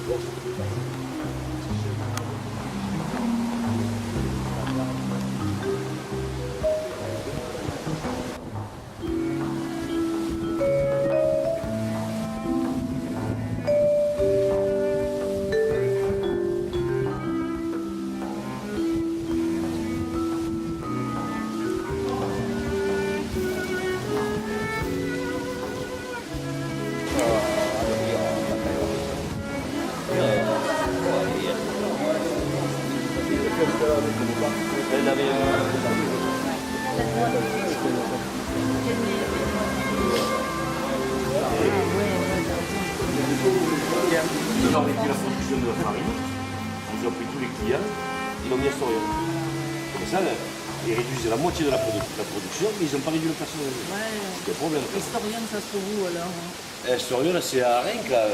Ils ont arrêté la production de la farine, ils ont pris tous les clients, ils l'ont mis à Storion. Comme ça, ils réduisent la moitié de la production, mais ils n'ont pas réduit le personnel. Ouais. C'est un problème. Et Storion, ça se trouve où alors? Storion, c'est à Rennes, là.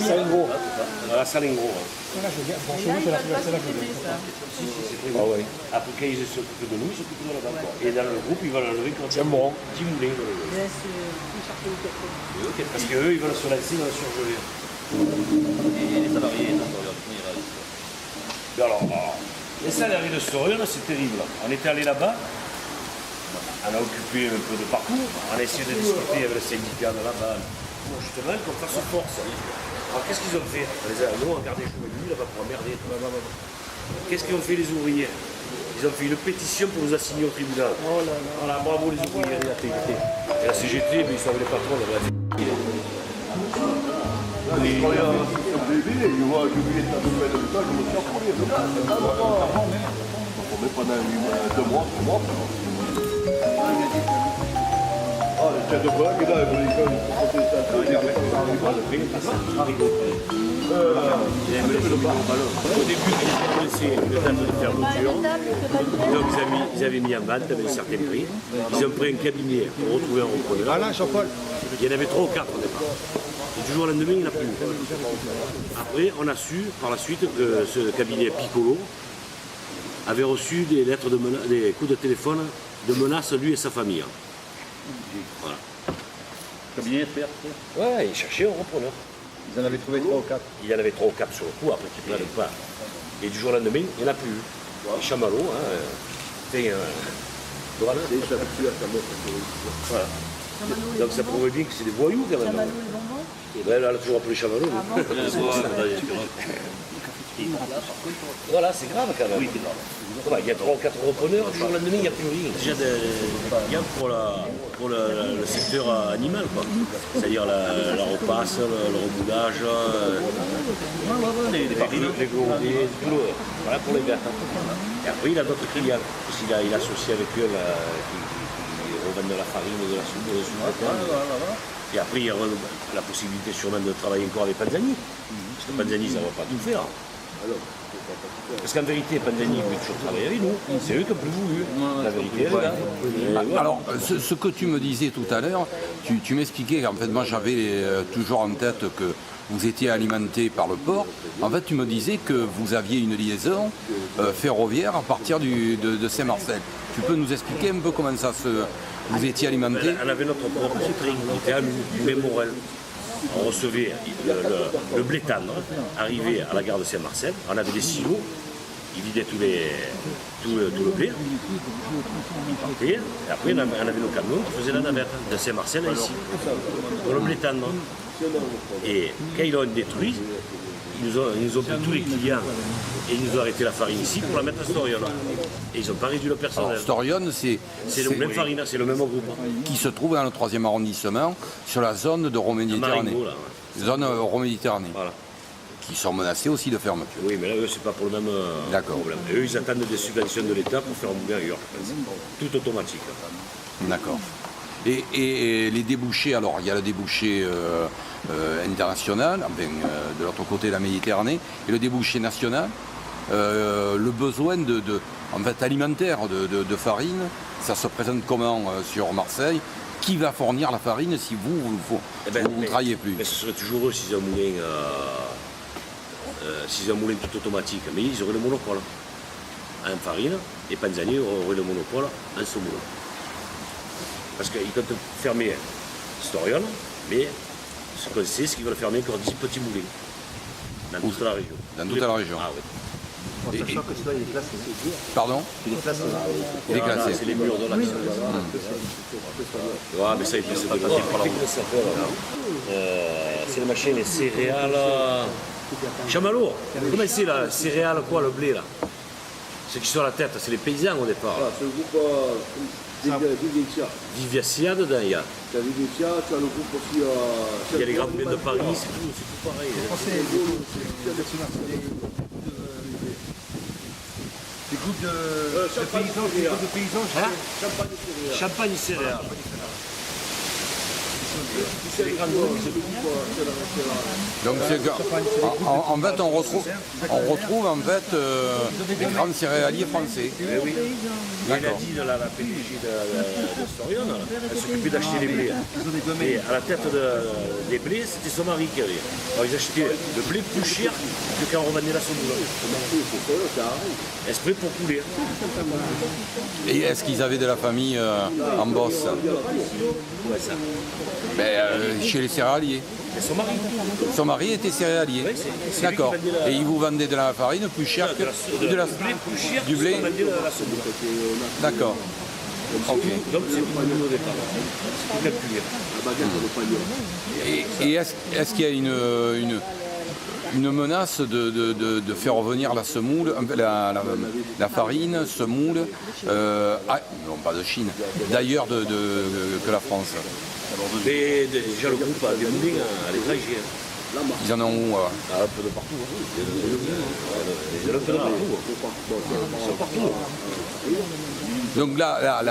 Salingro. À Salingro. Et là, il va pas supprimer ça. Si, c'est prévu. Ah ouais. Après, quand ils s'occupent de nous, ils s'occupent de là-bas. Et dans le groupe, ils veulent lever quand c'est bon. 10 moulins. Parce qu'eux, ils veulent se lancer dans la surgelée. Et les salariés, ça doit venir à l'histoire. Alors, les salariés de Storion, c'est terrible. On était allé là-bas, on a occupé un peu de partout, on a essayé de discuter avec le syndicat de là-bas, justement, qu'on fasse force. Alors, qu'est-ce qu'ils ont fait? Nous, on a gardé lui, là-bas pour emmerder. Qu'est-ce qu'ils ont fait les ouvriers? Ils ont fait une pétition pour nous assigner au tribunal. Oh là là. Voilà, bravo les ouvriers de la TGT. Et la CGT, mais ils sont les patrons, là, bref. Je voyais un bébé, je vois que lui est à peu près de temps, je me suis enfouré. On met pendant 2 mois, 3 mois. Ah, le chef de bras, il est là, il voulait faire Au début, ils ont laissé une date de fermeture. Donc, ils avaient mis en vente avec un certain prix. Ils ont pris un cabinet pour retrouver un repreneur. Voilà, Jean-Paul. Il y en avait 3 ou 4 au départ. Et du jour au lendemain, il n'y en a plus. Après, on a su par la suite que ce cabinet Piccolo avait reçu des lettres de des coups de téléphone de menaces, lui et sa famille. Voilà. Cabinet expert. Ouais, ils cherchaient un repreneur. Ils en avaient trouvé 3 ou 4. Il y en avait 3 ou 4 sur le coup, après qu'ils ne prennent pas. Et du jour au lendemain, il n'y en a plus. Les chamallows, voilà. Voilà. Donc ça prouve bien que c'est des voyous quand même. Chamallow et bonbons? Et ben, là, elle a toujours appelé chamallow. Voilà, c'est grave quand même. Il y a 3 ou 4 repreneurs, du jour au lendemain, il n'y a plus rien. Déjà, il y a pour le secteur animal, quoi. C'est-à-dire la repasse, le remoulage, les gourmets, tout le. Voilà pour les gars. Et après, il a d'autres clients. Parce qu'il a associé avec eux qui revendent de la farine, de la soupe, de et après, il y a la possibilité sûrement de travailler encore avec Panzani. Parce que Panzani, ça ne va pas tout faire. Parce qu'en vérité, Panzani voulait toujours travailler avec nous. C'est eux qui n'ont plus voulu. La vérité, là. Alors, ce que tu me disais tout à l'heure, tu m'expliquais qu'en fait, moi j'avais toujours en tête que vous étiez alimenté par le port. En fait, tu me disais que vous aviez une liaison ferroviaire à partir de Saint-Marcel. Tu peux nous expliquer un peu comment ça se... Vous étiez alimenté? On avait notre propre train, qui était à nous, du Morel. On recevait le blé tendre, arrivé à la gare de Saint-Marcel. On avait des silos, ils vidaient tout le blé. Et après, on avait nos camions qui faisaient la navette de Saint-Marcel à ici, pour le blé tendre. Et quand ils l'ont détruit, ils nous ont pris tous les clients et ils nous ont arrêté la farine ici pour la mettre à Storion. Et ils n'ont pas réduit le personnel. Alors, Storion, c'est le même farine, c'est le même groupe. Qui se trouve dans le 3e arrondissement, sur la zone de Rome-Méditerranée. Zone Rome-Méditerranée. Voilà. Qui sont menacés aussi de fermeture. Oui, mais là, eux, c'est pas pour le même problème. Et eux, ils attendent des subventions de l'État pour faire un moulin ailleurs. Tout automatique. D'accord. Et les débouchés, alors il y a le débouché international, enfin, de l'autre côté de la Méditerranée, et le débouché national, le besoin en fait, alimentaire de farine, ça se présente comment sur Marseille? Qui va fournir la farine si vous ne travaillez plus? Mais ce serait toujours eux s'ils ont un moulin tout automatique, mais ils auraient le monopole en farine, et Panzani aurait le monopole en semoule. Parce qu'ils comptent fermer Storion, mais ce qu'on sait, c'est qu'ils veulent fermer encore 10 petits moulins. dans toute la région. Dans toute la région. Ah oui. Et- Pardon? Il est classé. C'est les murs de l'axe. Ouais, mais ça, il peut se dépasser par la route. C'est la machine, les céréales. Chamallow, comment c'est là? Céréales quoi, le blé là? Ceux qui sont à la tête, c'est les paysans au départ. C'est le groupe Vivencia. Viviacia dedans, il y a. Tu as Vivencia, tu as le groupe aussi. Il y a les grandes villes de Paris, c'est tout pareil. Des groupes de paysans, Hein? Champagne céréales. C'est les grandes villes. Donc en fait on retrouve en fait les grands céréaliers français. Eh oui. Il a dit de la PDG de Storion, elle s'occupait d'acheter les blés. Et à la tête des blés, c'était son mari qui avait. Alors ils achetaient le blé plus cher que quand on revendait la semoule. Esprit pour couler. Et est-ce qu'ils avaient de la famille en Bosse? Ouais, ça. Chez les céréaliers. Et son mari. Son mari était céréalier. Oui, c'est D'accord. lui qui vendait la- Et il vous vendait de la farine plus chère que de la blé plus cher du que blé. ce qu'on vendait la semoule. D'accord. Ok. Donc c'est tout au départ. C'est calculé. Et est-ce qu'il y a une menace de faire revenir la semoule, la farine, semoule, non pas de Chine, d'ailleurs que la France? Mais déjà le groupe a des moulins à l'étranger. Ils en ont où? Un peu de partout. Il y en a un peu de partout. Ils sont partout. Donc là,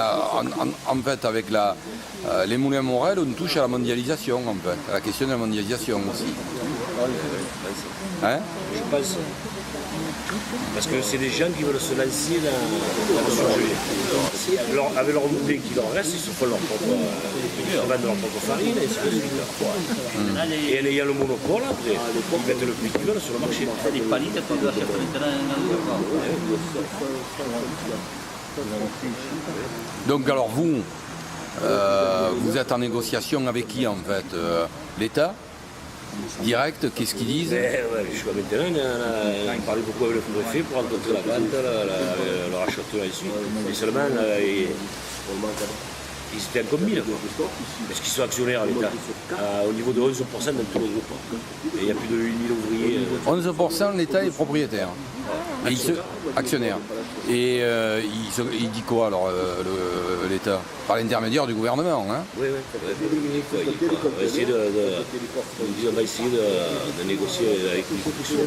en fait, avec les moulins Morel, on touche à la mondialisation, en fait, à la question de la mondialisation aussi. Hein? Je pense. Parce que c'est des gens qui veulent se lancer dans le surgelé. Avec leur moulin qui leur reste, ils se font leur propre, ils vendent leur propre farine et ainsi de suite. Et ayant le monopole, après, ils mettent le prix qu'ils veulent sur le marché. C'est des paliers qu'on doit chercher maintenant. Donc alors vous êtes en négociation avec qui en fait? L'État? Direct, qu'est-ce qu'ils disent? Ouais, jusqu'à maintenant, on a parlé beaucoup avec le préfet pour rencontrer la vente, le racheteur ici. Mais seulement, ils étaient en combine. Parce qu'ils sont actionnaires à l'État. Au niveau de 11% dans tous les groupes. Et il y a plus de 8000 ouvriers. 11% l'État est propriétaire. Et actionnaire. Et il dit quoi alors l'État? Par l'intermédiaire du gouvernement, hein? Oui. On va essayer de négocier avec les constructions.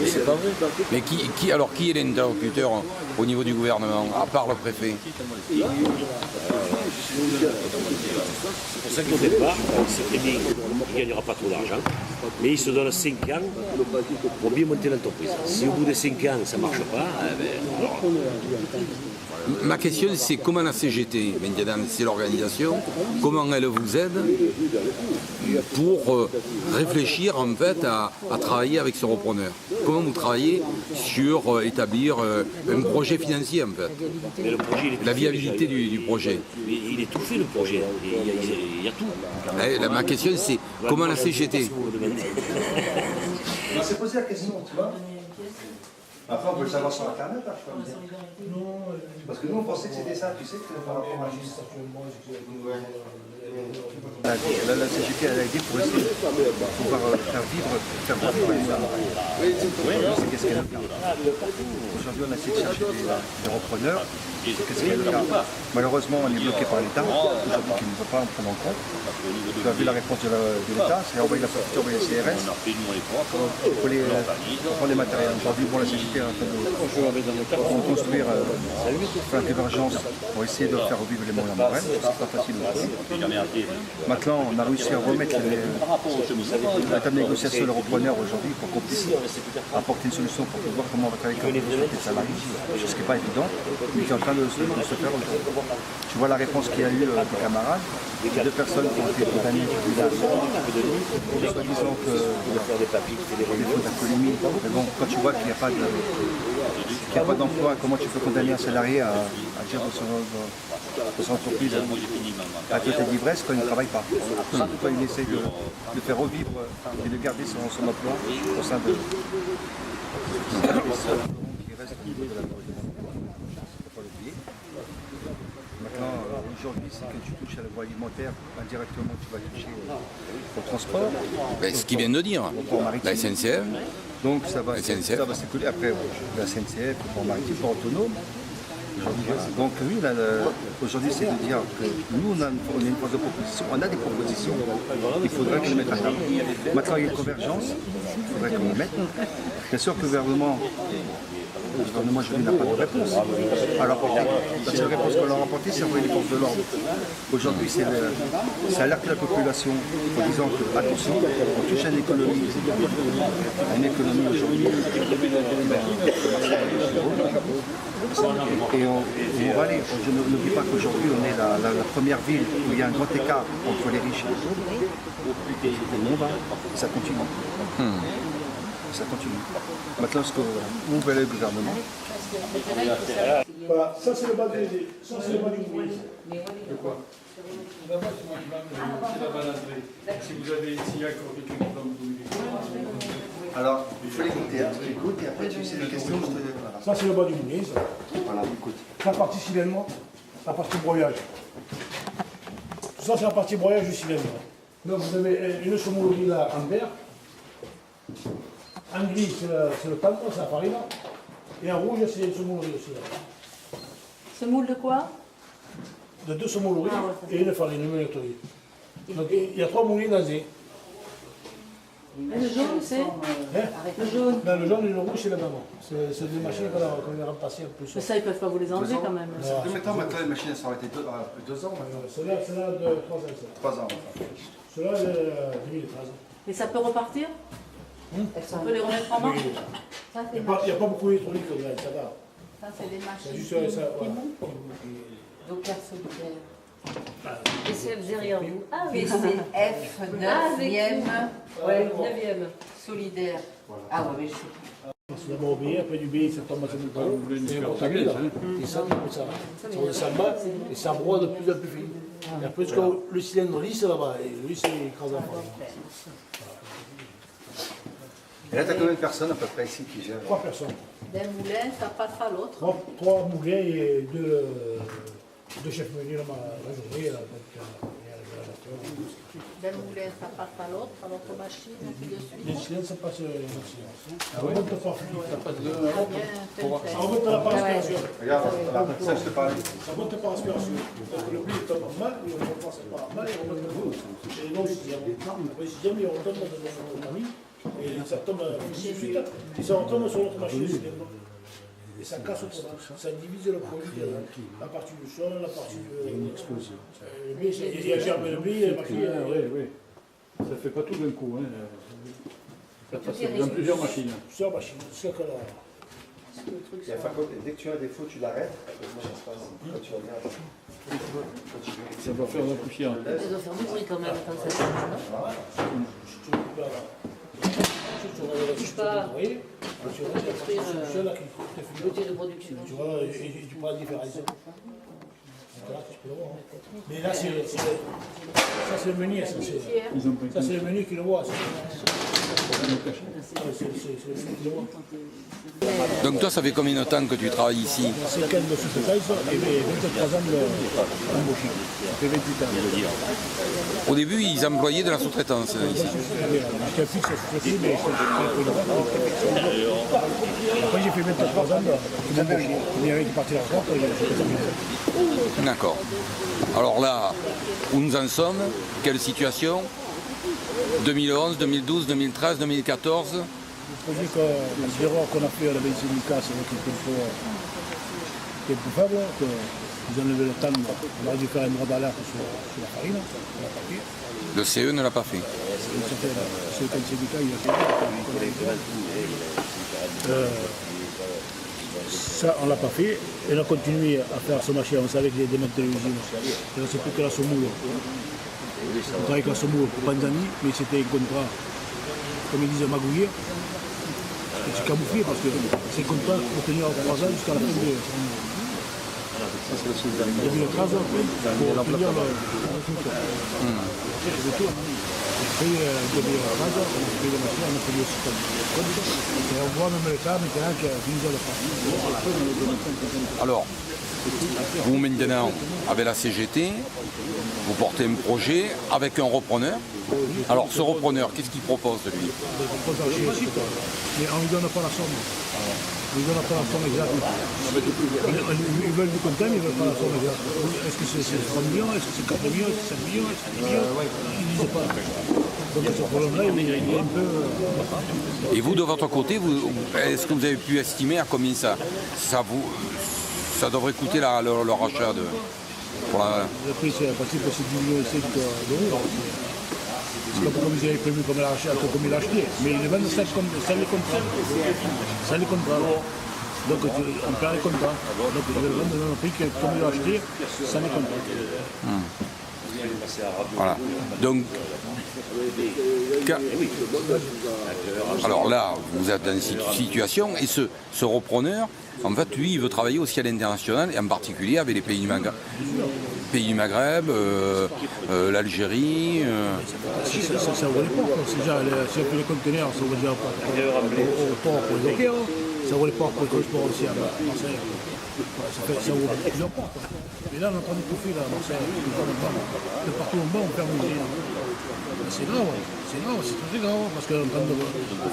Mais c'est pas vrai. Mais qui est l'interlocuteur au niveau du gouvernement, à part le préfet? C'est pour ça qu'au départ, c'est très bien, il ne gagnera pas trop d'argent, mais il se donne 5 ans pour bien monter l'entreprise. Si au bout de 5 ans ça ne marche pas, alors, Ma question c'est comment la CGT, maintenant c'est l'organisation, comment elle vous aide pour réfléchir en fait à travailler avec ce repreneur? Comment vous travaillez sur établir un projet financier en fait? mais le projet, il est La tout viabilité fait, déjà. du projet. Il est tout fait le projet, il y a tout. Ma question c'est comment la CGT? On s'est posé la question, tu vois. Après, on peut le savoir sur Internet, hein, je peux me dire. Parce que nous, on pensait que c'était ça, tu sais, que par rapport à juste. La CGT a aidé pour essayer de pouvoir faire vivre les c'est qu'est-ce qu'elle a fait. Aujourd'hui, on a essayé de chercher des repreneurs. Qu'est-ce qu'elle a fait? Malheureusement, on est bloqué par l'État, aujourd'hui qui ne veut pas en prendre en compte. Tu as vu la réponse de l'État, c'est envoyer la facture au CRS pour prendre les matériels. Aujourd'hui, pour la CGT, on est en train de construire faire des divergences pour essayer de faire revivre les moyens morels. C'est pas facile aussi. Maintenant, on a réussi à remettre la table de négociation le repreneur aujourd'hui pour qu'on puisse apporter une solution pour voir comment on va travailler avec les salariés, ce qui n'est pas évident, mais qui est en train de se faire aujourd'hui. Tu vois la réponse qu'il y a eu des camarades, deux personnes qui ont été condamnées du village, soi-disant que des fautes d'alcoolémie. Mais bon, quand tu vois qu'il n'y a pas de qu'il n'y a pas d'emploi, comment tu peux condamner un salarié à dire dans son entreprise à côté d'ivresse quand il ne travaille pas. Surtout quand il essaie de faire revivre et de garder son emploi au sein de qui reste au niveau de la nourriture. Il ne faut pas l'oublier. Maintenant, aujourd'hui, c'est que tu touches à la voie alimentaire, indirectement tu vas toucher au transport. Ben, ce qu'il vient de dire, la SNCF. Donc ça va s'écouler après la SNCF, le port maritime, le port autonome. Donc oui, aujourd'hui c'est de dire que nous on a une phase de proposition, on a des propositions, il faudrait qu'on les mette à table. Maintenant il y a une convergence, il faudrait qu'on les mette. Bien sûr que le gouvernement aujourd'hui n'a pas de réponse. Alors la seule réponse qu'on leur a apportée, c'est envoyer les forces de l'ordre. Aujourd'hui c'est alerter la population en disant que attention, on touche à une économie aujourd'hui. Et on va aller. Je n'oublie pas qu'aujourd'hui on est la première ville où il y a un grand écart entre les riches et les pauvres. Et on va. Ça continue. Ça continue. Maintenant, où va aller le gouvernement? Voilà, ça c'est le bas du bruit. De quoi? Là-bas, c'est moi qui c'est la bananerie. Si vous avez ici encore quelqu'un qui va me donner. Alors, il faut l'écouter, hein. Tu écoutes et après tu sais les questions. Voilà. Ça c'est le bas du bruit, ça. Voilà, écoute. C'est la partie cylindre, la partie broyage. Tout ça c'est la partie broyage du cylindre. Donc vous avez une semoule là en vert. En gris c'est le tendre, c'est la farine. Et en rouge c'est une semoule aussi. Semoule de quoi? De 2 semouleries et une farine, une mélatorie. Donc il y a 3 moulins dans un. Et le jaune c'est? Le jaune. Non, le jaune et le rouge c'est la maman. C'est des machines qu'on a remplacées en plus. Mais ça ils peuvent pas vous les enlever quand même. Combien de temps maintenant les machines sont arrêtées 2 ans? Celle-là de 3 ans. 3 ans. Celle-là de 2013. Et ça peut repartir? On peut les remettre en main? Ça Il n'y a pas beaucoup d'électronique, ça va. Ça c'est des C'est machines juste ça. Voilà. Docteur solidaire. PCF Zérian. PCF 9e. Ouais, 9e. Solidaire. Ah ouais, mais je sais pas. C'est d'abord obéir, après du BI, ça tombe à cette bouton. Et on tape là. Et ça descend bas, et ça broie de plus en plus fine. Et après, le cylindre lisse là-bas, et lui, c'est écrasé en face. Et là, tu as combien de personnes à peu près ici qui gèrent? 3 personnes. D'un moulin, ça passe à l'autre. 3 moulins et 2 chefs menus la journée. D'un moulin, ça passe à l'autre machine, et puis de suite. Les cylindres, ça passe les machines. Ça remonte pas. Ça Ça remonte à la aspiration. Regarde, ça je te parlais. Ça remonte par aspiration. Donc le pli tombe en mal, et on passe par mal et on remonte le bout. Et non, si jamais on retombe dans le famille, et ça tombe tout de suite, et ça retombe sur l'autre machine. Et ça casse au produit. Ça divise le produit, la partie du sol, la partie de. Il y a une explosion. Il y a germé le blé, et la partie. oui. Ça ne fait pas tout d'un coup. Hein. Ça passe dans plusieurs machines. Plusieurs machines. C'est que là. Dès que tu as un défaut, tu l'arrêtes. Moi, ça se passe. Quand tu regardes. Ça va faire de la poussière. Ça doit faire du bruit quand même quand ça passe, non? L'outil de production. Tu vois, et tu prends la différence. Mais là, ça c'est le menu essentiel. Ça c'est le menu qui le voit. Donc toi, ça fait combien de temps que tu travailles ici? 5 ans de sous-traitance et 23 ans d'embauché. Ça fait 28 ans. Au début, ils employaient de la sous-traitance ici. J'étais fixe à sous-traiter, mais après j'ai fait 23 ans d'embauché. Il y avait qui parti à la retraite et j'ai terminé. D'accord. Alors là, où nous en sommes? Quelle situation? 2011, 2012, 2013, 2014. Le projet l'erreur qu'on a fait à la BCNK, c'est qu'il était un peu faible, qu'ils ont levé le temps, on aurait dû faire un droit d'alerte sur la farine, sur la papier. Le CE ne l'a pas fait. C'est le syndicat, il a fait. Ça, on ne l'a pas fait, et on a continué à faire ce machin, on savait qu'il y avait des maîtres de l'usine. Et là, c'est plus que la semoule. On travaille avec la semoule pour Panzani, mais c'était un contrat, comme ils disent, magouillé. c'est camouflé parce que c'est comme ça pour tenir 3 ans jusqu'à la fin de. Il y a eu 13 ans pour tenir le tout. Après, il y a eu 13 ans, on a fait des machines, on a fait des systèmes. Et on voit même le cas maintenant qu'il y a 10 ans de France. Alors, vous maintenant, avec la CGT, vous portez un projet avec un repreneur. Alors, ce repreneur, qu'est-ce qu'il propose de lui? Il propose un chier aussi, quoi. Mais on ne lui donne pas la somme. On ne lui donne pas la somme exacte. Ils veulent du content, mais ils ne veulent pas la somme exacte. Est-ce que c'est 3 millions? Est-ce que c'est 4 millions? Est-ce que c'est 5 millions? Est-ce que c'est 10 millions? Ils ne disent pas. Donc ce problème-là, il est un peu... Et vous, de votre côté, est-ce que vous avez pu estimer à combien ça devrait coûter leur achat de... Le prix, c'est facile, c'est 10 millions et 5 d'euros. C'est pas comme ils avaient prévu comme il l'a acheté, mais ils le vendent ça les contrats. Ça les contrats. Donc on perd les contrats. Donc ils le vendent dans un prix comme il l'a acheté, ça les contrats. Voilà. Donc, alors là, vous êtes dans une situation, et ce repreneur, en fait, lui, il veut travailler aussi à l'international, et en particulier avec les pays du Maghreb, l'Algérie. Ça vaut les ports. Si on fait les conteneurs, ça vaut déjà au port pour les dockers. Ça vaut les ports pour le transport aussi à Marseille. Ça vaut plusieurs ports. Mais là, on est en train de bouffer à Marseille. De partout en bas, on perd nos clients. C'est grave, c'est très grave. Parce qu'on est en train de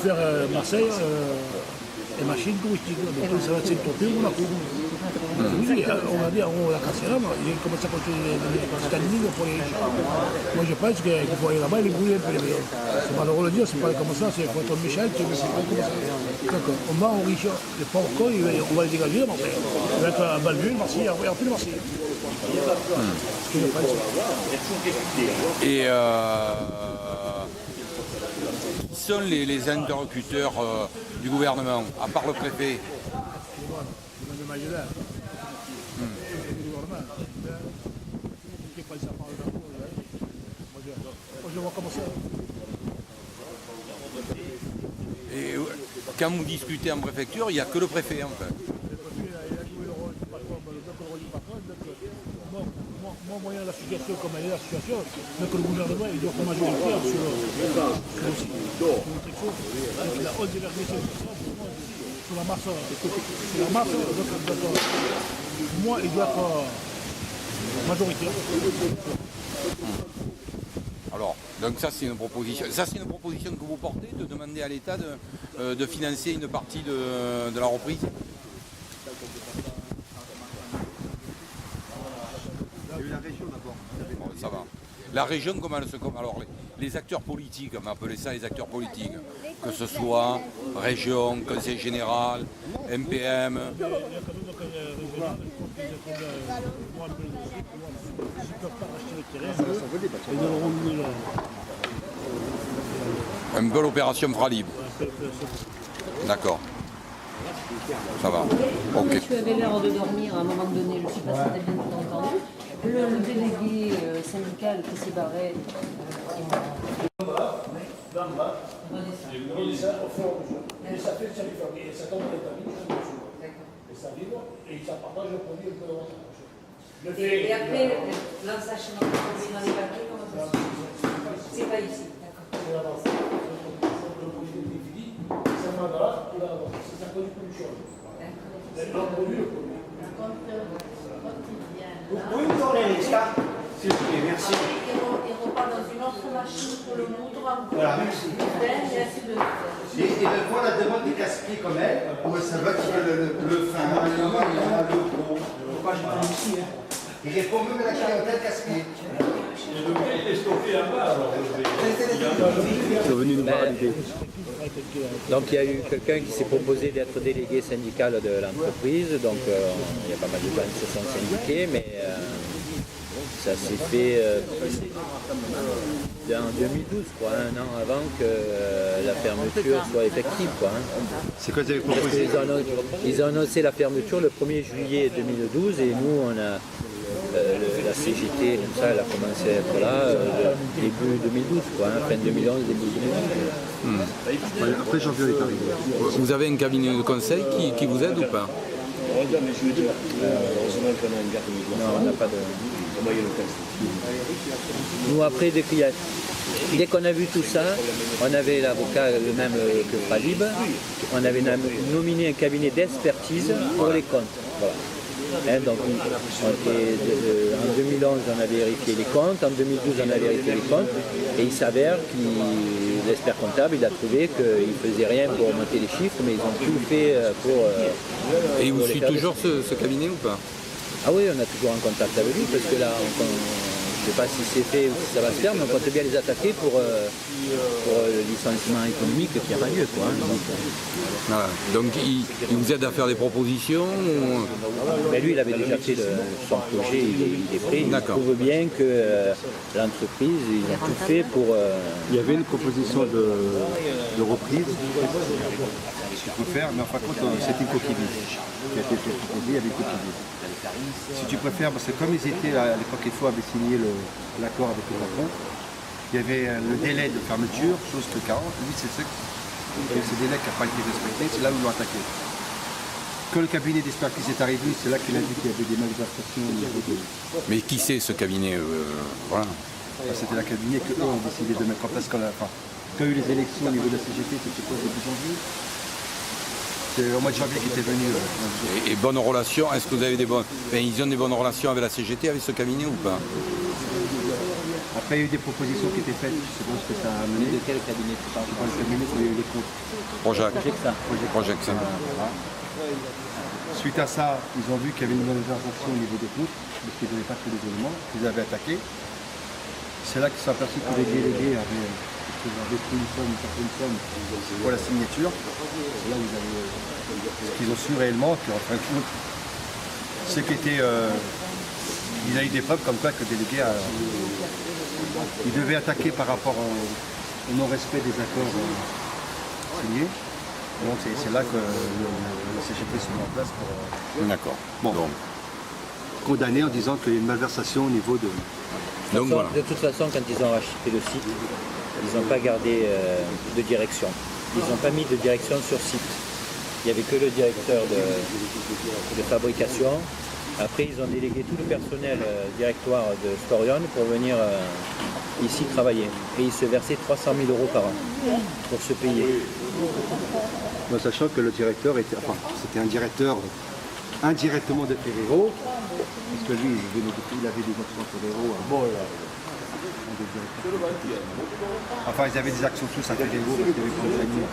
faire Marseille, les machines touristiques. Donc ça va être Saint-Tropez ou Monaco. Oui, on va dire, on l'a cassé là, il commence à compter les Scandinaves pour les riches. Moi je pense qu'il faut aller là-bas et les brûler un peu les maisons. C'est malheureux de le dire, c'est pas comme ça, c'est faut être méchant, tu veux pas comme ça. Donc on va aux riches, les pauvres cons, on va les dégager à Marseille. On va être à Bellevue, Marseille, et après de Marseille. Et qui sont les interlocuteurs du gouvernement, à part le préfet? Et quand vous discutez en préfecture, il n'y a que le préfet en fait. Moi, moyen de la situation comme elle est la situation, mais que le gouvernement il doit être majoritaire sur la hausse des versions sur la masse. Sur la masse, donc, moi, il doit être majoritaire. Alors, donc ça c'est une proposition. Ça c'est une proposition que vous portez, de demander à l'État de financer une partie de la reprise. La région d'abord. Bon, ça va. La région, comment elle se compte? Alors, les acteurs politiques, on va appeler ça les acteurs politiques, que ce soit région, conseil général, MPM. Un peu l'opération fera libre. D'accord. Ça va. Ok. Tu avais l'air de dormir à un moment donné, je ne sais pas si tu as bien entendu. Le délégué syndical qui s'est barré. Et ça fait et ça tombe dans l'établi, et ça vibre, et ça partage le produit un peu davantage. Et après, l'ensachement dans les papiers, comment ça se fait? C'est pas ici, d'accord. Le produit est fini, c'est un magasin, c'est un produit de production. Le produit, le produit. Vous pouvez me tourner les stars, s'il vous plaît, merci. Il repart dans une autre machine pour le moudre. Voilà, merci. Et de voir la demande des casse-pieds comme elle, ça va qu'il y a le fin, le gros. Pourquoi je prends ici, hein. Il répond même à la clientèle casse-pied. Le prix, il est stocké là-bas, alors. Ils sont venus nous valider. Donc il y a eu quelqu'un qui s'est proposé d'être délégué syndical de l'entreprise, donc il y a pas mal de gens qui se sont syndiqués, mais ça s'est fait en 2012, quoi, un an avant que la fermeture soit effective. Quoi, hein. C'est quoi vous avez proposé? Ils ont annoncé la fermeture le 1er juillet 2012 et nous on a la CGT, tout ça, elle a commencé à être là début 2012, quoi, hein, fin 2011, début 2012. Après, Jean-Viol est arrivé. Vous avez un cabinet de conseil qui vous aide ou pas? Non, on n'a pas de... Nous, après, dès qu'on a vu tout ça, on avait l'avocat le même que Fralib, on avait nominé un cabinet d'expertise pour les comptes. Voilà. Hein, donc, en 2011, on avait vérifié les comptes, en 2012, on a vérifié les comptes, et il s'avère que l'expert comptable, il a trouvé qu'il ne faisait rien pour monter les chiffres, mais ils ont tout fait pour... Et vous suivez toujours ce cabinet ou pas? Ah oui, on est toujours en contact avec lui, parce que là, je ne sais pas si c'est fait ou si ça va se faire, mais on compte bien les attaquer pour le licenciement économique qui a pas lieu, quoi. Hein, voilà. Donc il vous aide à faire des propositions ou... Mais lui, il avait déjà fait son projet, il est prêt. Il trouve bien que l'entreprise, ils ont tout fait pour... Il y avait une proposition de reprise, ce qu'il faut faire, mais en fin de compte, c'est une coquille vide qui a été proposée, il y avait une coquille vide. Si tu préfères, parce que comme ils étaient à l'époque, il faut avait signé l'accord avec le patron, il y avait le délai de fermeture, chose que 40, lui c'est ce délai qui n'a pas été respecté, c'est là où ils l'ont attaqué. Quand le cabinet d'expertise est arrivé, c'est là qu'il a dit qu'il y avait des malversations au niveau de... Mais qui c'est ce cabinet voilà. C'était le cabinet qu'eux ont décidé de mettre en place quand il y a eu les élections au niveau de la CGT, c'était quoi, début janvier? C'est au mois de janvier qui était venu. Et bonnes relations, est-ce que vous avez ils ont des bonnes relations avec la CGT, avec ce cabinet ou pas? Après, il y a eu des propositions qui étaient faites, je ne sais pas ce que ça a amené. De quel cabinet tu parles? Le cabinet où il y a eu les comptes. Projexa. Voilà. Suite à ça, ils ont vu qu'il y avait une malversation au niveau des comptes, parce qu'ils n'avaient pas tous les éléments, qu'ils avaient attaqué. C'est là qu'ils se sont aperçus que les délégués avaient pris une certaine somme pour la signature. C'est là où ils ont su réellement qu'en fin de compte, ce qui était... il a eu des preuves comme quoi que le délégué il devait attaquer par rapport au non-respect des accords signés. Donc c'est là que le CGT se met en place pour... D'accord. Bon. Condamné en disant qu'il y a une malversation au niveau de... Donc, voilà. De toute façon, quand ils ont racheté le site, ils n'ont pas gardé de direction. Ils n'ont pas mis de direction sur site. Il n'y avait que le directeur de fabrication. Après, ils ont délégué tout le personnel directoire de Storion pour venir ici travailler. Et ils se versaient 300 000 € par an pour se payer. Bon, sachant que le directeur c'était un directeur indirectement de Ferrero, parce que lui, il avait des actions Ferrero. Enfin, ils avaient des actions tous à Ferrero, parce qu'il y avait plusieurs amis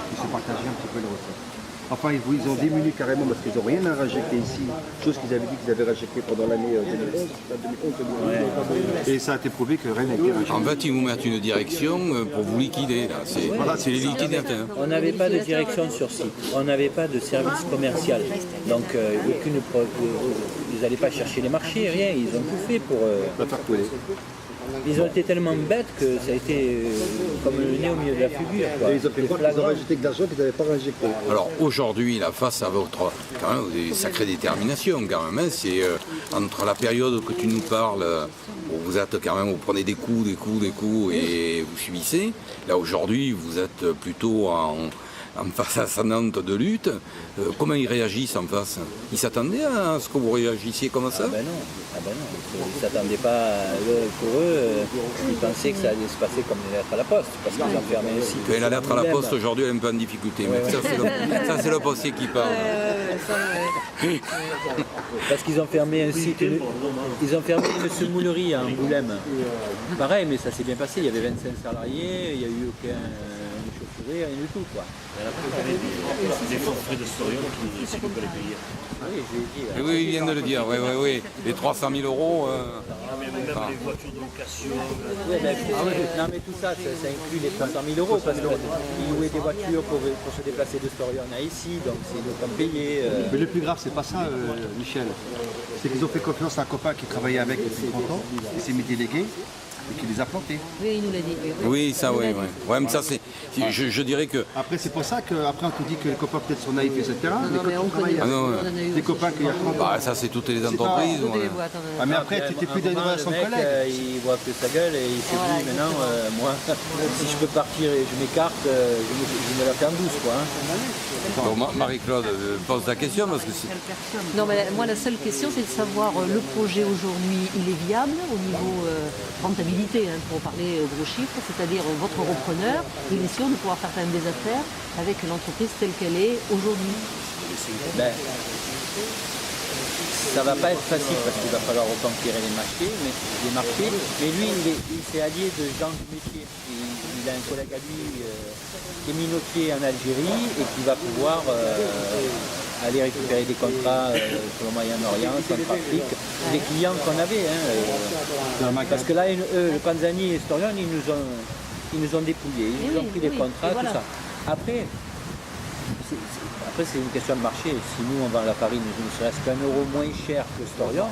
qui se partageaient un petit peu le recette. Enfin, ils ont diminué carrément parce qu'ils n'ont rien à rajecter ici, chose qu'ils avaient dit qu'ils avaient rajecté pendant l'année 2011. Et ça a été prouvé que rien n'a été rajecté. En fait, ils vous mettent une direction pour vous liquider. C'est les liquidateurs. On n'avait pas de direction sur site, on n'avait pas de service commercial. Donc, ils n'allaient pas chercher les marchés, rien. Ils ont tout fait pour faire couler. Ils ont été tellement bêtes que ça a été comme le nez au milieu de la figure. Et ils ont fait croire qu'ils ont rajouté que d'argent qu'ils n'avaient pas injecté. Alors aujourd'hui, là, face à votre quand même, des sacrées déterminations, quand même, hein, c'est entre la période que tu nous parles, où vous êtes quand même, vous prenez des coups et vous subissez. Là aujourd'hui, vous êtes plutôt en phase ascendante de lutte. Comment ils réagissent en face? Ils s'attendaient à ce que vous réagissiez comme ça? Ah ben non. Ils ne s'attendaient pas. Pour eux, ils pensaient que ça allait se passer comme les lettres à la poste, parce qu'ils ont fermé le site. Et la lettre à la poste aujourd'hui, elle est un peu en difficulté. Mais ça, c'est le postier qui parle. Parce qu'ils ont fermé un site, ils ont fermé une semoulerie à Angoulême. Pareil, mais ça s'est bien passé. Il y avait 25 salariés, il n'y a eu aucun chaufferie, rien du tout, quoi. Des forfaits de Storion qui c'est qu'on peut les payer. Oui, je l'ai dit. Oui, il vient de le dire, oui. Les 300 000 €. Même les voitures de location. Non, mais tout ça inclut les 300 000 € parce qu'ils louaient des voitures pour se déplacer de Storion à ici, donc c'est le temps payé. Mais le plus grave, c'est pas ça, Michel. C'est qu'ils ont fait confiance à un copain qui travaillait avec depuis 30 ans, et c'est mes délégués. et qui les a plantés. Oui, il nous l'a dit. Oui, ça, Il nous oui. l'a Ouais. dit. Ouais, mais ça, c'est. Je dirais que. Après, c'est pour ça qu'après, on te dit que les copains peut-être sont naïfs, etc. Mais mais quand on tu travailles connaît. Ah non, ouais. On en a eu des aussi copains chez qu'il y a moi. 30 ans. Bah, ça, c'est toutes les entreprises. Toutes les ouais. boîtes, on en a eu. Ah, mais après, tu n'étais plus dans son mec, collègue. il voit que sa gueule et il se Voilà, dit maintenant, moi, si je peux partir et je m'écarte, je me la fais en douce, quoi. Hein. Bon, Marie-Claude pose la question parce que c'est. Non, mais moi, la seule question, c'est de savoir le projet aujourd'hui, il est viable au niveau rentabilité, hein, pour parler gros chiffres, c'est-à-dire votre repreneur, il est sûr de pouvoir faire quand même des affaires avec l'entreprise telle qu'elle est aujourd'hui. Ben, ça va pas être facile parce qu'il va falloir reconquérir les marchés, mais lui, il s'est allié de gens du métier. Il a un collègue à lui qui est minotier en Algérie et qui va pouvoir aller récupérer des contrats sur le Moyen-Orient, Centrafrique, des clients qu'on avait. Parce que là, le Panzani et Storion, ils nous ont dépouillés, ils nous ont pris des contrats, tout ça. Après, c'est une question de marché. Si nous, on vend la farine, ne serait-ce qu'un euro moins cher que Storion,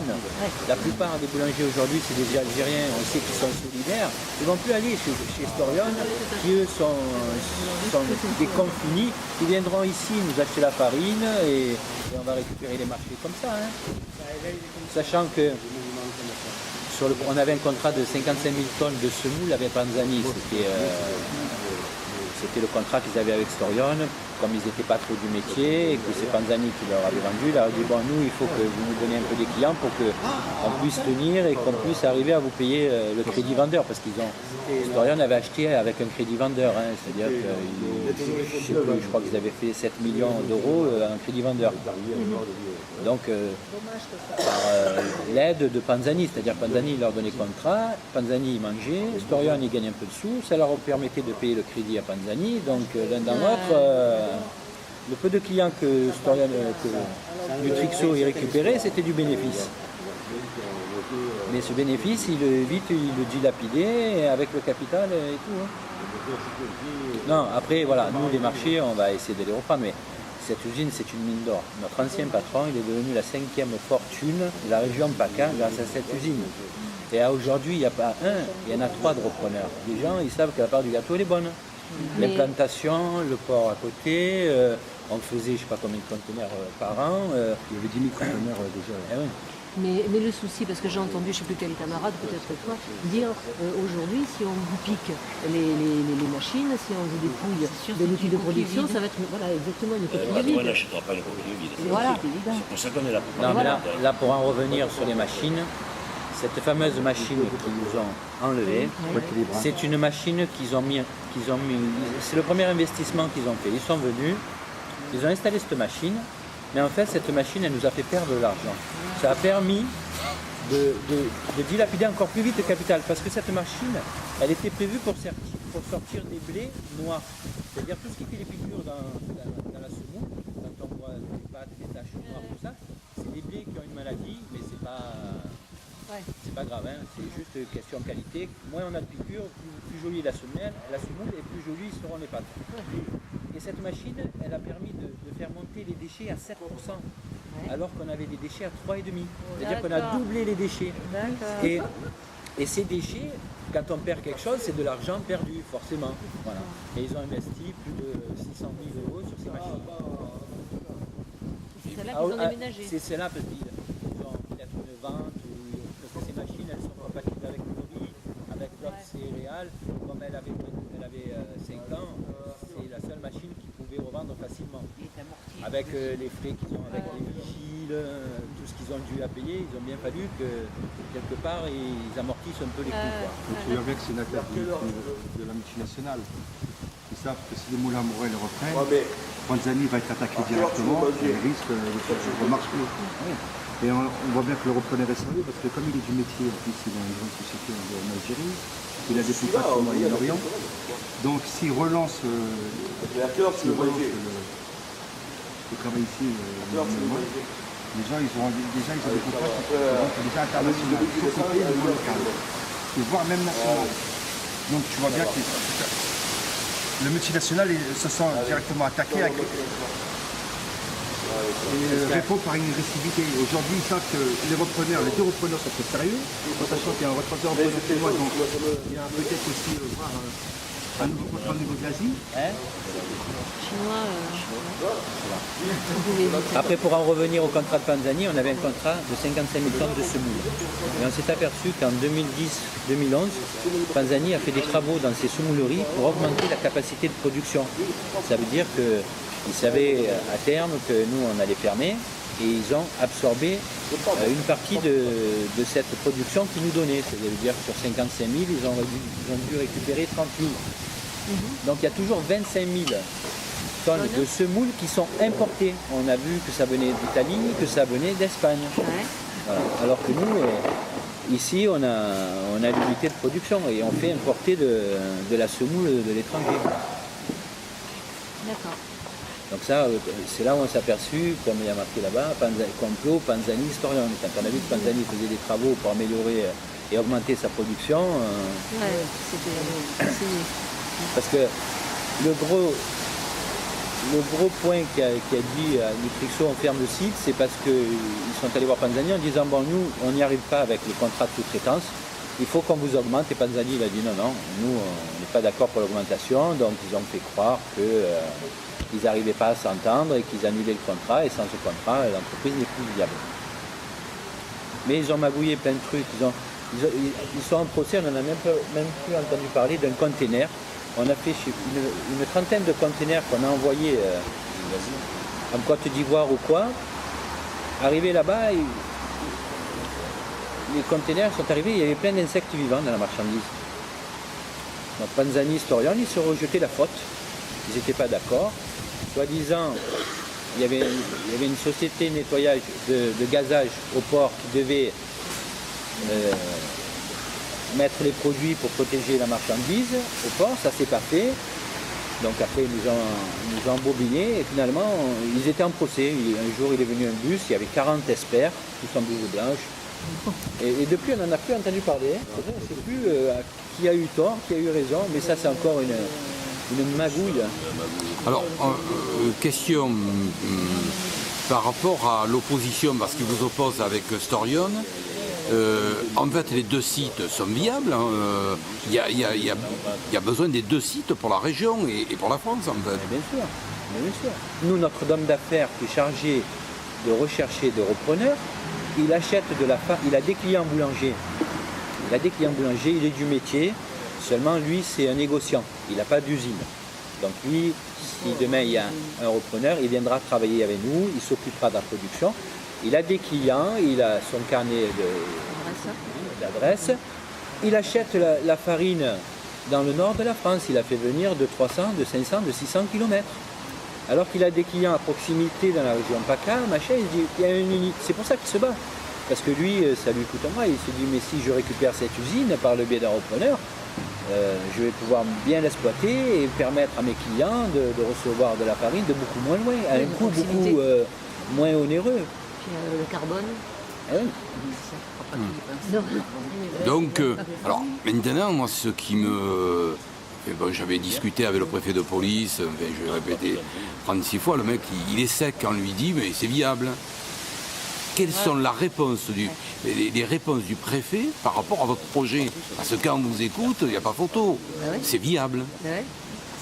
la plupart des boulangers aujourd'hui, c'est des Algériens, on sait qu'ils sont solidaires. Ils ne vont plus aller chez Storion, qui eux sont des cons finis. Ils viendront ici nous acheter la farine et on va récupérer les marchés comme ça. Hein. Sachant que on avait un contrat de 55 000 tonnes de semoule avec Panzani. C'était le contrat qu'ils avaient avec Storion. Comme ils n'étaient pas trop du métier et que c'est Panzani qui leur avait vendu, il leur a dit bon, nous il faut que vous nous donniez un peu des clients pour qu'on puisse tenir et qu'on puisse arriver à vous payer le crédit vendeur, parce qu'ils ont Storion avait acheté avec un crédit vendeur, hein, c'est-à-dire que je crois qu'ils avaient fait 7 millions d'euros en crédit vendeur. Donc par l'aide de Panzani, c'est-à-dire Panzani leur donnait contrat, Panzani il mangeait, Storion il gagnait un peu de sous, ça leur permettait de payer le crédit à Panzani, donc l'un dans l'autre. Le peu de clients que Nutrixo ait récupéré, c'était du bénéfice. Mais ce bénéfice, il le dilapidait avec le capital et tout. Hein. Non, après, voilà, nous, les marchés, on va essayer de les reprendre, mais cette usine, c'est une mine d'or. Notre ancien patron, il est devenu la 5e fortune de la région PACA grâce à cette usine. Et aujourd'hui, il n'y a pas un, il y en a 3 de repreneurs. Les gens, ils savent que la part du gâteau, elle est bonne. L'implantation, le port à côté, on faisait je ne sais pas combien de conteneurs par an. Il y avait 10 000 conteneurs déjà. Eh oui. Mais le souci, parce que j'ai entendu, je ne sais plus quel camarade, peut-être toi, dire aujourd'hui, si on vous pique les machines, si on vous dépouille de l'outil de production, ça va être exactement une coquille vide. On n'achètera pas une coquille vide. Voilà. C'est pour ça qu'on est là. Non, mais là, pour en revenir sur les machines, cette fameuse machine qu'ils nous ont enlevée, c'est une machine qu'ils ont mis. C'est le premier investissement qu'ils ont fait. Ils sont venus, ils ont installé cette machine, mais en fait cette machine elle nous a fait perdre de l'argent. Ça a permis de dilapider encore plus vite le capital, parce que cette machine, elle était prévue pour sortir des blés noirs. C'est-à-dire tout ce qui fait les piqûres dans la semoule, quand on voit des pâtes, des taches noires, tout ça, c'est des blés qui ont une maladie, mais c'est pas grave, hein, c'est juste question qualité. Moins on a de piqûres, plus jolie la semoule et plus jolies seront les pâtes. Et cette machine, elle a permis de faire monter les déchets à 7%, alors qu'on avait des déchets à 3,5%. C'est-à-dire qu'on a doublé les déchets. Et ces déchets, quand on perd quelque chose, c'est de l'argent perdu, forcément. Voilà. Et ils ont investi plus de 600 000 € sur ces machines. C'est celle-là qu'ils ont déménagé. C'est celle-là parce qu'ils ont peut-être une vente, parce que ces machines, elles sont compatibles avec le riz, avec d'autres céréales. Comme elle avait 5 ans, c'est la seule machine qu'ils pouvaient revendre facilement. Avec les frais qu'ils ont, avec les vigiles, tout ce qu'ils ont dû à payer, ils ont bien fallu que quelque part ils amortissent un peu les coûts. Tu vois bien que c'est une affaire de la multinationale. Ils savent que si les moulins Morel reprennent, Panzani va être attaqué directement et il risque de faire une remarche plus. Et on voit bien que le repreneur est sérieux parce que comme il est du métier, en plus il a une grande société en Algérie, il a des contacts au Moyen-Orient. Donc s'il relance le travail ici, les gens ils ont des contrats qui sont déjà internationaux, y compris au niveau local, et voire même national. Donc tu vois bien que le multinational se sent directement attaqué avec et répondre par une agressivité. Aujourd'hui, ils savent que les deux repreneurs sont très sérieux, en sachant qu'il y a un repreneur chinois, donc il y a peut-être aussi voir un nouveau contrat au niveau de l'Asie. Chinois, Après, pour en revenir au contrat de Panzani, on avait un contrat de 55 000 tonnes de semoule. Et on s'est aperçu qu'en 2010-2011, Panzani a fait des travaux dans ses semouleries pour augmenter la capacité de production. Ça veut dire qu'ils savaient à terme que nous, on allait fermer, et ils ont absorbé une partie de cette production qu'ils nous donnaient. Ça veut dire que sur 55 000, ils ont dû récupérer 30 000. Donc il y a toujours 25 000 tonnes de semoule qui sont importées. On a vu que ça venait d'Italie, que ça venait d'Espagne. Voilà. Alors que nous, ici, on a l'unité de production et on fait importer de la semoule de l'étranger. D'accord. Donc ça, c'est là où on s'est aperçu, comme il y a marqué là-bas, complot, Panzani, historien. Quand on a vu que Panzani faisait des travaux pour améliorer et augmenter sa production. C'était parce que le gros point qui a dit à Nutrixo on ferme le site, c'est parce qu'ils sont allés voir Panzani en disant bon nous on n'y arrive pas avec le contrat de sous-traitance, il faut qu'on vous augmente, et Panzani il a dit non, nous on n'est pas d'accord pour l'augmentation, donc ils ont fait croire qu'ils n'arrivaient pas à s'entendre et qu'ils annulaient le contrat, et sans ce contrat l'entreprise n'est plus viable. Mais ils ont magouillé plein de trucs, ils sont en procès, on n'en a même plus entendu parler d'un container. On a fait une trentaine de containers qu'on a envoyés en Côte d'Ivoire ou quoi. Arrivés là-bas, les containers sont arrivés, il y avait plein d'insectes vivants dans la marchandise. Donc Panzani, historien, ils se rejetaient la faute. Ils n'étaient pas d'accord. Soi-disant, il y avait une société de nettoyage, de gazage au port qui devait mettre les produits pour protéger la marchandise au port, ça s'est pas fait. Donc après ils nous ont embobiné et finalement ils étaient en procès. Un jour il est venu un bus, il y avait 40 experts, tous en blouse blanche. Et depuis on n'en a plus entendu parler. On ne sait plus qui a eu tort, qui a eu raison, mais ça c'est encore une magouille. Alors, question par rapport à l'opposition, parce qu'il vous oppose avec Storion. En fait, les deux sites sont viables. Il y a besoin des deux sites pour la région et pour la France, en fait. Bien sûr. Nous, notre homme d'affaires qui est chargé de rechercher des repreneurs, il achète il a des clients boulangers. Il est du métier. Seulement, lui, c'est un négociant. Il n'a pas d'usine. Donc lui, si demain il y a un repreneur, il viendra travailler avec nous, il s'occupera de la production. Il a des clients, il a son carnet d'adresse. Il achète la farine dans le nord de la France. Il a fait venir de 300, de 500, de 600 km. Alors qu'il a des clients à proximité dans la région PACA, machin, il se dit, il y a une unité. C'est pour ça qu'il se bat. Parce que lui, ça lui coûte moins. Il se dit, mais si je récupère cette usine par le biais d'un repreneur, je vais pouvoir bien l'exploiter et permettre à mes clients de recevoir de la farine de beaucoup moins loin, à un coût beaucoup moins onéreux. Puis le carbone. Donc, alors maintenant, moi, ce qui me... Bon, j'avais discuté avec le préfet de police, je vais répéter 36 fois, le mec, il est sec quand on lui dit, mais c'est viable. Quelles sont les réponses du préfet par rapport à votre projet? Parce que quand on vous écoute, il n'y a pas photo. C'est viable.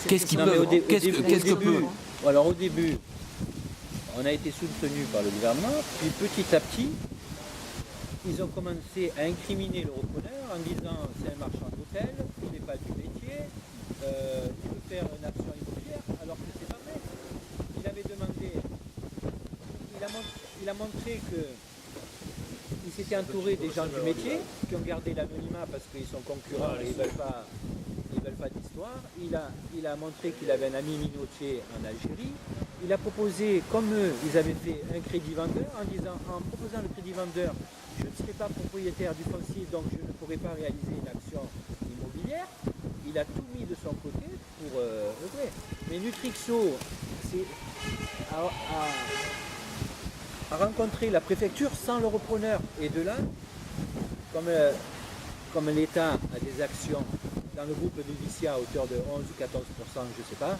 Qu'est-ce qui peut... Alors au début, on a été soutenu par le gouvernement, puis petit à petit, ils ont commencé à incriminer le repreneur en disant c'est un marchand d'hôtel, il n'est pas du métier, il veut faire une action immobilière, alors que c'est pas vrai. Il avait demandé, il a montré qu'il s'était entouré des gens du métier qui ont gardé l'anonymat parce qu'ils sont concurrents et ils ne veulent pas d'histoire. Il a montré qu'il avait un ami minotier en Algérie. Il a proposé, comme eux, ils avaient fait un crédit vendeur en proposant le crédit vendeur, je ne serai pas propriétaire du foncier, donc je ne pourrai pas réaliser une action immobilière. Il a tout mis de son côté pour œuvrer. Mais Nutrixo a rencontré la préfecture sans le repreneur. Et de là, comme l'État a des actions dans le groupe de Vicia à hauteur de 11 ou 14%, je ne sais pas,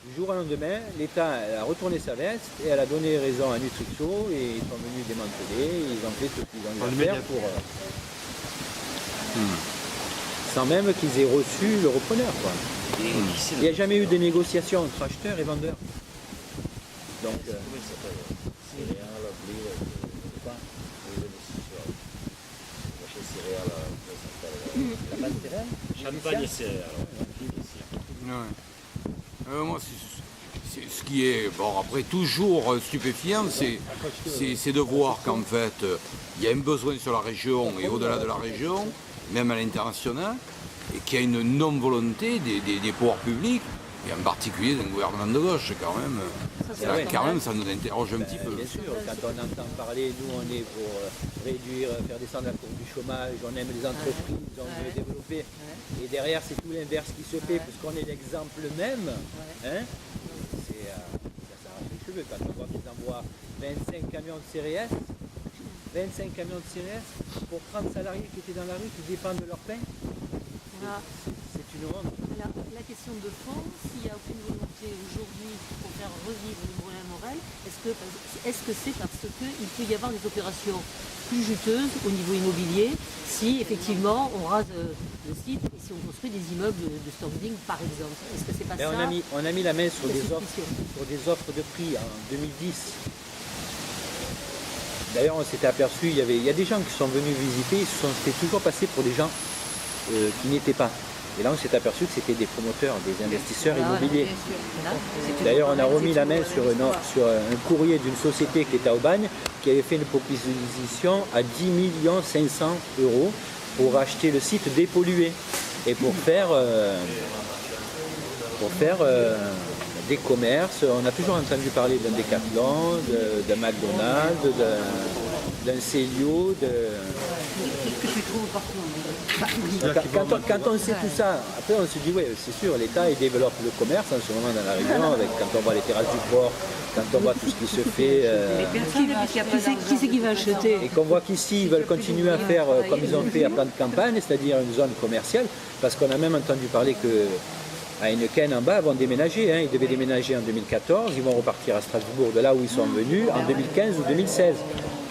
Du jour au lendemain, l'État a retourné sa veste et elle a donné raison à Nutrixo et ils sont venus démanteler, ils ont fait ce qu'ils ont eu à faire pour... sans même qu'ils aient reçu le repreneur, quoi. Il n'y a jamais eu de négociation entre acheteurs et vendeurs. Donc... Champagne et céréales. Moi, ce qui est, bon, après, toujours stupéfiant, c'est de voir qu'en fait, il y a un besoin sur la région et au-delà de la région, même à l'international, et qu'il y a une non-volonté des pouvoirs publics, et en particulier d'un gouvernement de gauche, quand même. Quand même, ça nous interroge un petit peu. Bien sûr, quand on entend parler, nous on est pour réduire, faire descendre la courbe du chômage, on aime les entreprises, on veut développer. Et derrière, c'est tout l'inverse qui se fait, puisqu'on est l'exemple même. Hein, ça s'arrache les cheveux quand on voit qu'ils envoient 25 camions de CRS, 25 camions de CRS pour 30 salariés qui étaient dans la rue, qui dépendent de leur pain. C'est une honte. La question de fond, s'il n'y a aucune volonté aujourd'hui pour faire revivre le Moulin Morel, est-ce que c'est parce qu'il peut y avoir des opérations plus juteuses au niveau immobilier si effectivement on rase le site et si on construit des immeubles de standing par exemple? Est-ce que c'est pas ça? On a mis la main sur des offres de prix en 2010. D'ailleurs on s'était aperçu, il y a des gens qui sont venus visiter, ils se sont fait toujours passer pour des gens qui n'y étaient pas. Et là, on s'est aperçu que c'était des promoteurs, des investisseurs immobiliers. D'ailleurs, on a remis la main sur un courrier d'une société qui était à Aubagne, qui avait fait une proposition à 10 500 € pour acheter le site dépollué et pour faire des commerces. On a toujours entendu parler d'un Decathlon, d'un McDonald's, d'un Célio, quand on sait tout ça, après on se dit oui, c'est sûr, l'État il développe le commerce en ce moment dans la région, quand on voit les terrasses du port, quand on voit tout ce qui se fait. Qui c'est qui va acheter? Et qu'on voit qu'ici ils veulent continuer à faire comme ils ont fait à plan de campagne, c'est-à-dire une zone commerciale, parce qu'on a même entendu parler que à Heineken en bas vont déménager, ils devaient déménager en 2014, ils vont repartir à Strasbourg de là où ils sont venus en 2015 ou 2016.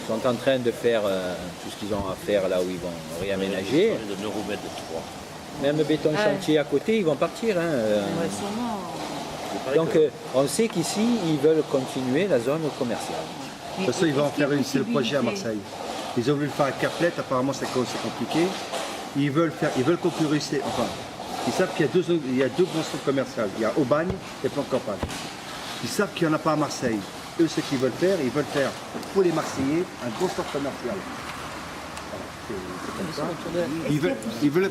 Ils sont en train de faire tout ce qu'ils ont à faire là où ils vont réaménager. Même béton chantier à côté, ils vont partir. Donc on sait qu'ici, ils veulent continuer la zone commerciale. De toute façon, ils vont en faire une, c'est le projet à Marseille. Ils ont voulu le faire à Carplette, apparemment c'est compliqué. Ils veulent concurrencer, enfin, ils savent qu'il y a deux grands centres commerciaux. Il y a Aubagne et Plan Campagne. Ils savent qu'il n'y en a pas à Marseille. Eux, ce qu'ils veulent faire, pour les Marseillais, un gros centre commercial. C'est comme ça. Ils veulent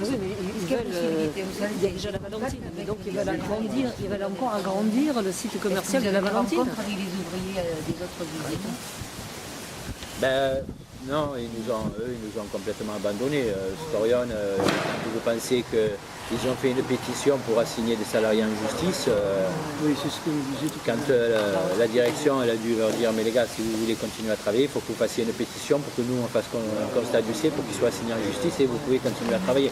déjà la Valentine, mais donc ils veulent encore agrandir le site commercial de la Valentine. Avec les ouvriers des autres villes. Non, ils nous ont complètement abandonnés. Storion, vous pensez qu'ils ont fait une pétition pour assigner des salariés en justice. Oui, c'est ce que vous disiez tout à l'heure. Quand la direction elle a dû leur dire, mais les gars, si vous voulez continuer à travailler, il faut que vous fassiez une pétition pour que nous on fasse un constat du dossier pour qu'ils soient assignés en justice et vous pouvez continuer à travailler.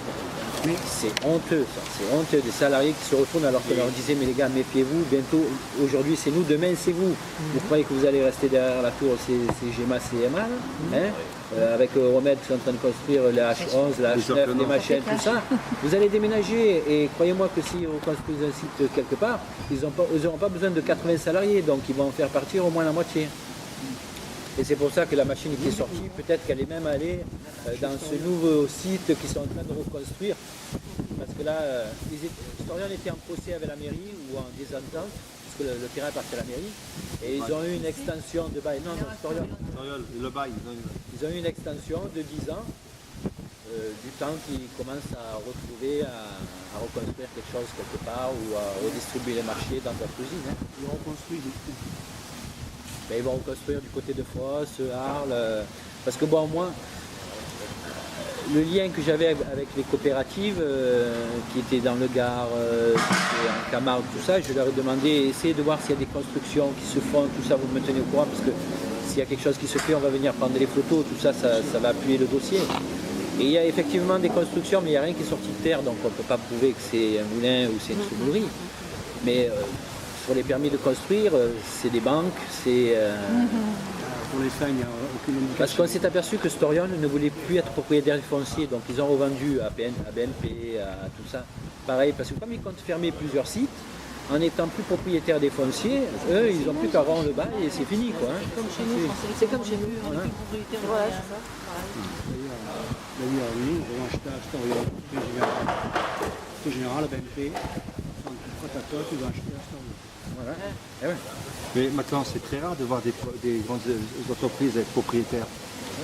C'est honteux ça, c'est honteux des salariés qui se retournent alors qu'on leur disait mais les gars méfiez-vous, bientôt, aujourd'hui c'est nous, demain c'est vous. Vous croyez que vous allez rester derrière la tour CGMA, CMA, avec Romède qui est en train de construire la H11, la H9, les machines, tout ça. Vous allez déménager et croyez-moi que si on construit un site quelque part, ils n'auront pas besoin de 80 salariés, donc ils vont en faire partir au moins la moitié. Et c'est pour ça que la machine qui est sortie, peut-être qu'elle est même allée dans ce nouveau site qu'ils sont en train de reconstruire. Parce que là, Storion était en procès avec la mairie ou en désentente, parce que le terrain est parti à la mairie. Et ils ont eu une extension de bail. Non, Storion. Le bail. Ils ont eu une extension de 10 ans, du temps qu'ils commencent à retrouver, à reconstruire quelque chose quelque part ou à redistribuer les marchés dans d'autres usines. Ils reconstruisent des trucs. Mais ils vont reconstruire du côté de Fosse, Arles, parce que bon, moi, le lien que j'avais avec les coopératives qui étaient dans le Gard, en Camargue, tout ça, je leur ai demandé, essayez de voir s'il y a des constructions qui se font, tout ça, vous me tenez au courant, parce que s'il y a quelque chose qui se fait, on va venir prendre les photos, tout ça, ça va appuyer le dossier. Et il y a effectivement des constructions, mais il n'y a rien qui est sorti de terre, donc on ne peut pas prouver que c'est un moulin ou c'est une soulourie. Mais sur les permis de construire, c'est des banques, c'est... Pour les fins, il n'y a aucune indication. Parce qu'on s'est aperçu que Storion ne voulait plus être propriétaire foncier, donc ils ont revendu à BNP, à tout ça. Pareil, parce que comme ils comptent fermer plusieurs sites, en étant plus propriétaires des fonciers, eux, ils n'ont plus qu'à rendre le bail et c'est fini, quoi. Hein. Comme chez nous, c'est comme chez nous, on est plus propriétaire de rien. D'ailleurs, oui, ils ont acheté à Storion, Société Générale, BNP, Protacol, ils ont acheté à Storion. Voilà. Eh ouais. Mais maintenant, c'est très rare de voir des grandes entreprises avec propriétaires.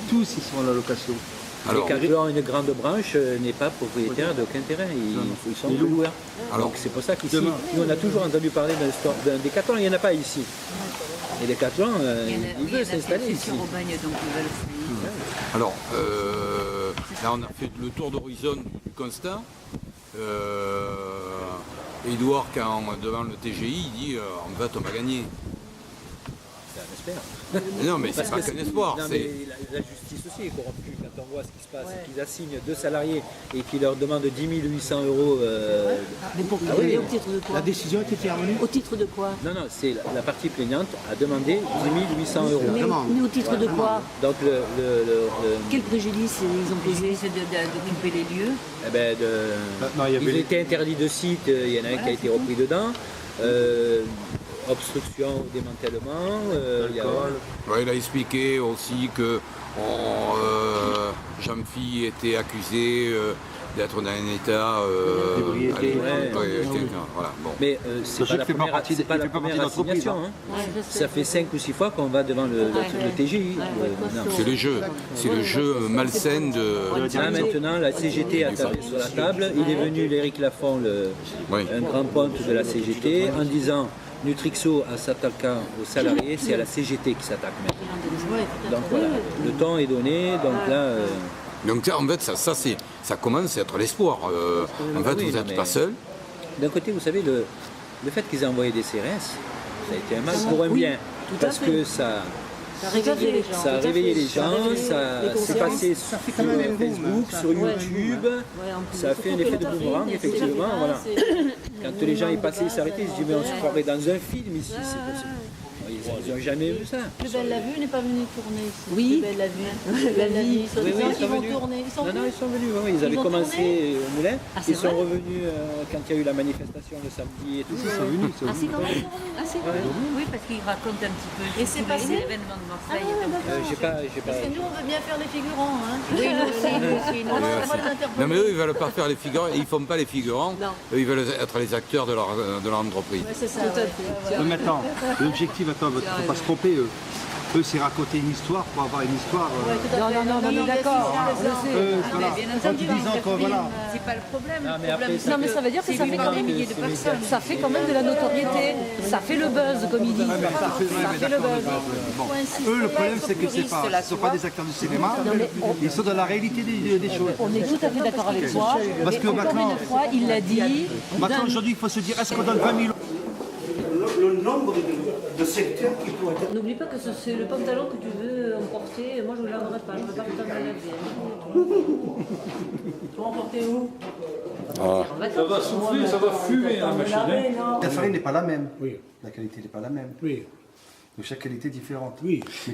Tous, ils sont à la location. Alors, Decathlon, une grande branche, n'est pas propriétaire d'aucun terrain. Ils sont loueurs. Donc c'est pour ça qu'ici, nous on a toujours entendu parler d'un Decathlon, il n'y en a pas ici. Et Decathlon, il veut s'installer ici. Alors, là on a fait le tour d'horizon du constat. Edouard, devant le TGI, il dit en fait on va gagner. C'est un espoir. Non mais c'est pas qu'un espoir. Non, mais la justice aussi est corrompue quand on voit ce qui se passe, qu'ils assignent 2 salariés et qu'ils leur demandent 10 800 €. Mais pour Ah oui. au titre de quoi? La décision a été revenue. Au titre de quoi? Non, c'est la partie plaignante a demandé 10 800 €. Mais au titre de quoi? Donc Quel préjudice ils ont causé? C'est d'occuper les lieux? Eh ben, ils étaient interdits de site, il y en a un qui a été repris dedans. Obstruction au démantèlement. Il a expliqué aussi que Jean-Phi était accusé d'être dans un état voilà, bon. Mais c'est pas la première assignation. Hein. Ça fait 5 ou 6 fois qu'on va devant le TGI. C'est le jeu malsain de... Là maintenant, la CGT a tapé sur la table. Il est venu l'Éric Lafont, un grand ponte de la CGT, en disant Nutrixo s'attaquant aux salariés, c'est à la CGT qui s'attaque maintenant. Donc voilà, le temps est donné, donc là... Donc en fait, ça commence à être l'espoir. En fait, vous n'êtes pas seul. D'un côté, vous savez, le fait qu'ils aient envoyé des CRS, ça a été un mal pour un bien. Parce que ça a réveillé les gens, ça s'est passé sur Facebook, sur YouTube, ça a fait un effet de boomerang, effectivement. Voilà. Quand les gens y passaient, ils s'arrêtaient, ils se disaient mais on se croirait dans un film ici. Ils n'ont jamais vu ça. Plus belle la vue n'est pas venu tourner ici. Oui. Plus belle la vue. Ils vont tourner. Non, ils sont venus. Ils avaient commencé au Moulin. Ils sont revenus quand il y a eu la manifestation le samedi et tout. Ils sont venus. Ah, c'est quand même. Ah, c'est vrai. Oui, parce qu'ils racontent un petit peu. Et c'est passé l'événement de Marseille. J'ai pas. Parce que nous, on veut bien faire les figurants. Oui, nous aussi. Non, mais eux, ils ne veulent pas faire les figurants. Ils ne font pas les figurants. Eux, ils veulent être les acteurs de leur entreprise. C'est ça. Maintenant, l'objectif, il ne faut pas se tromper. Eux, c'est raconter une histoire pour avoir une histoire. Non, d'accord. En disant que voilà. C'est pas le problème. Non, mais ça veut dire que ça fait quand même milliers de personnes. Ça fait quand même de la notoriété. Ça fait le buzz, comme ils disent. Ça fait le buzz. Bon. Eux, le problème, c'est que ce ne sont pas des acteurs du cinéma. Ils sont dans la réalité des choses. On est tout à fait d'accord avec toi. Parce que encore maintenant, une fois, il l'a dit. Maintenant, aujourd'hui, il faut se dire, est-ce qu'on donne 20 000 le nombre de secteurs qui pourraient être... N'oublie pas que c'est le pantalon que tu veux emporter. Moi, je ne le laverai pas. Je ne veux pas que tu en laver. Tu vas emporter où? Ça va souffler, ça va fumer la machine. La farine n'est pas la même. Oui. La qualité n'est pas la même. Oui. Donc chaque qualité est différente. Oui. Mais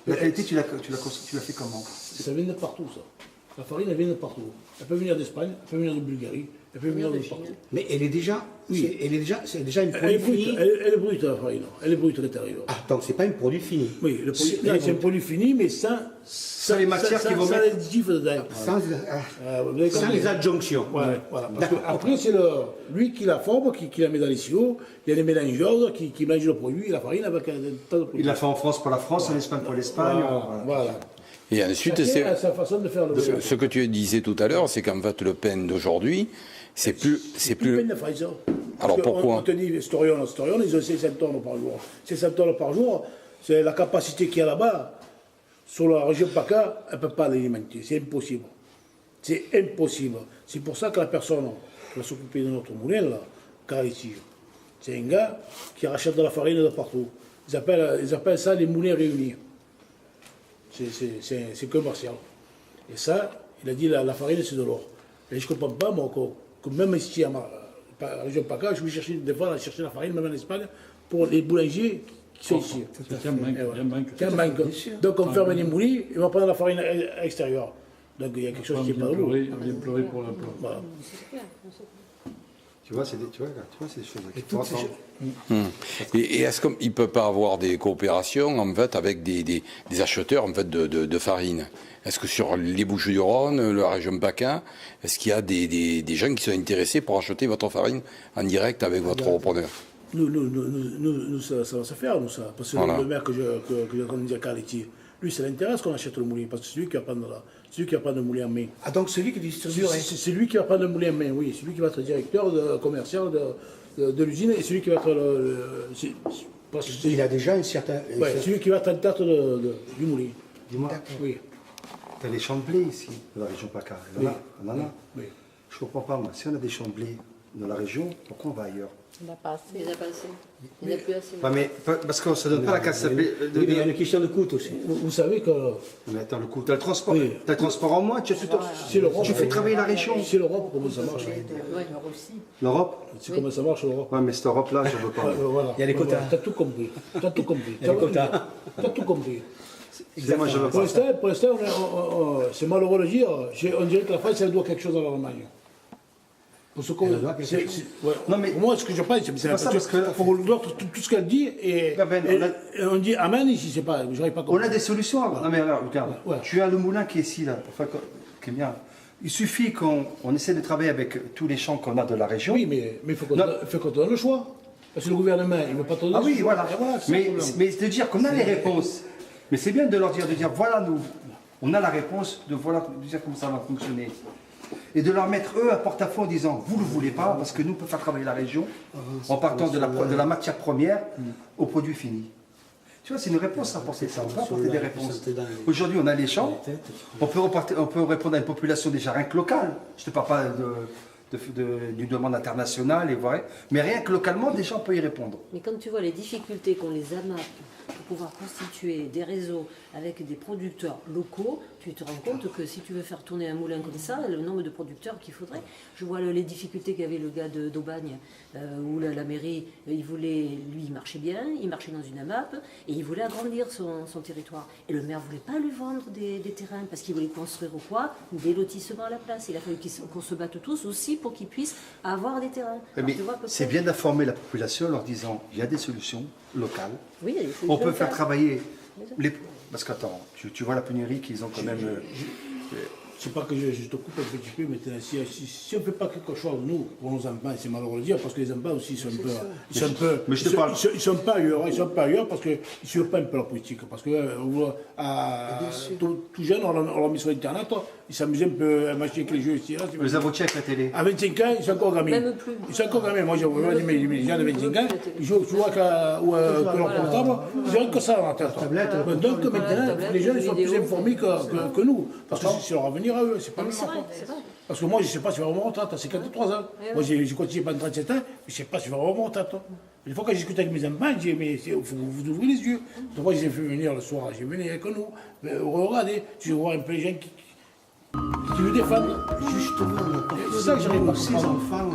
la qualité, tu l'as fait comment? Ça vient de partout, ça. La farine, elle vient de partout. Elle peut venir d'Espagne, elle peut venir de Bulgarie, elle peut venir de partout. Mais elle est déjà, oui. c'est déjà une Elle produit est brute, fini. elle est brute, la farine. Elle est brute à l'intérieur. Ah, donc c'est pas un produit fini. Oui, c'est un produit fini, mais sans les matières qui vont sans l'additif dedans. Sans les adjonctions. Ouais, voilà. Parce que après, c'est lui qui la forme, qui la met dans les silos. Il y a des mélangeurs qui mélangent le produit, la farine avec un tas de produits. Il l'a fait en France pour la France, en Espagne pour l'Espagne. Voilà. Et ensuite, c'est sa façon de faire ce que tu disais tout à l'heure, c'est qu'en fait, le pain d'aujourd'hui, c'est plus. Le pain de Pfizer. Alors pourquoi on te dit, Storion, ils ont 600 tonnes par jour. 600 tonnes par jour, c'est la capacité qu'il y a là-bas. Sur la région PACA, elle ne peut pas l'alimenter. C'est impossible. C'est impossible. C'est pour ça que la personne qui va s'occuper de notre moulin, là, car ici, c'est un gars qui rachète de la farine de partout. Ils appellent ça les moulins réunis. C'est commercial. Et ça, il a dit la farine c'est de l'or. Et je ne comprends pas, moi, que même ici, la région PACA, je vais chercher, des fois, aller chercher la farine, même en Espagne, pour les boulangers qui sont ici. Il y a un manque. Donc on ferme les moulins et on va prendre la farine extérieure. Donc il y a quelque chose qui n'est pas lourd. On vient pleurer pour l'emploi. Voilà. Tu vois, c'est des choses qu'il faut entendre. Et est-ce qu'il ne peut pas avoir des coopérations en fait, avec des acheteurs en fait, de farine? Est-ce que sur les Bouches-du-Rhône, la région PACA, est-ce qu'il y a des gens qui sont intéressés pour acheter votre farine en direct avec votre repreneur? Nous, ça va se faire, nous, ça. Parce que voilà. Le maire que j'ai entendu dire Carletti, lui, ça l'intéresse qu'on achète le moulin, parce que c'est lui qui va prendre le moulin en main. Ah, donc celui qui distribuerait. C'est lui qui va prendre le moulin en main, oui. C'est lui qui va être directeur commercial de l'usine et c'est lui qui va être il a déjà un certain. Ouais, c'est lui qui va être en tête du moulin. Dis-moi, oui. Tu as les champs de blé ici, dans la région PACA. On en a. Oui. Je ne comprends pas, moi. Si on a des champs de blé dans la région, pourquoi on va ailleurs? Il n'y en a pas assez. Il n'y en a pas assez. Il n'y en a plus assez. Ouais, mais parce qu'on ne se donne pas la casse de blé. Oui, mais il y a une question de coût aussi. Vous savez que. Mais attends, le coût. Tu as le transport. Oui. Tu as le transport en moins, tu fais travailler la région. C'est l'Europe, comment ça marche. L'Europe? C'est comment ça marche l'Europe. Ouais, mais cette Europe-là, je ne veux pas. Voilà. Il y a les quotas. Tu as tout compris. Tu as tout compris. Il y a les quotas. Tu as tout compris. Moi, je veux Pour pas. l'instant, c'est malheureux de le dire, on dirait que la France, elle doit quelque chose à l'Allemagne. Pour ce qu'on. Non, mais. Pour moi, ce que je pense, c'est pas ça, parce que. pour tout ce qu'elle dit, et on dit Amen ici, c'est pas. J'aurais pas compris. On a des solutions. Non, mais alors, regarde. Ouais. Tu as le moulin qui est ici, là. Enfin, qui est bien. Il suffit qu'on essaie de travailler avec tous les champs qu'on a de la région. Oui, mais il faut qu'on donne le choix. Parce que le gouvernement, il ne veut pas te donner Ah oui, le choix. voilà. Mais de dire qu'on a les réponses. Mais c'est bien de leur dire, voilà, nous, on a la réponse, de dire comment ça va fonctionner. Et de leur mettre, eux, un porte-à-faux en disant, vous ne le voulez pas, parce que nous, on peut faire travailler la région, en partant de la matière première au produit fini. Tu vois, c'est une réponse à apporter ça. On peut apporter des réponses. Aujourd'hui, on a les champs. On peut répondre à une population déjà rien que locale. Je ne te parle pas d'une demande internationale, mais rien que localement, déjà, on peut y répondre. Mais quand tu vois les difficultés qu'ont les AMAP pour pouvoir constituer des réseaux avec des producteurs locaux, tu te rends compte que si tu veux faire tourner un moulin comme ça, le nombre de producteurs qu'il faudrait. Je vois les difficultés qu'avait le gars d'Aubagne, où la mairie, il marchait bien, il marchait dans une AMAP, et il voulait agrandir son territoire. Et le maire ne voulait pas lui vendre des terrains, parce qu'il voulait construire ou quoi, des lotissements à la place. Il a fallu qu'on se batte tous aussi pour qu'ils puissent avoir des terrains. Mais c'est bien d'informer la population en leur disant, il y a des solutions locales. Oui, il y a des solutions on peut faire travailler parce qu'attends, tu vois la pénurie qu'ils ont quand même. C'est pas que je te coupe un petit peu, mais si on ne fait pas quelque chose, nous, pour nos enfants, c'est malheureux de le dire, parce que les enfants aussi sont un peu. Mais je te parle. Ils sont pas ailleurs parce qu'ils ne suivent pas un peu la politique. Parce que tout jeune, on l'a mis sur Internet, ils s'amusaient un peu à mâcher avec les jeux ici. Les aboutis avec la télé. À 25 ans, ils sont encore gamins. Même plus. Ils sont encore gamins. Moi, j'ai vu mes gens de 25 ans, ils jouent que leur portable, ils n'ont que ça dans la tête. Donc maintenant, les jeunes sont plus informés que nous. Parce que c'est leur avenir à eux, c'est pas le nôtre. Parce que moi, je ne sais pas si je vais avoir mon retraite, c'est 53 ans. Moi, j'ai continué pendant 37 ans, mais je ne sais pas si je vais avoir mon retraite. Une fois que j'ai discuté avec mes enfants, je dis, mais vous ouvrez les yeux. Donc moi, je les ai fait venir le soir, j'ai venu avec nous. Regardez, tu vois un peu les gens qui nous défendent. Justement, c'est ça que j'arrive à ces enfants.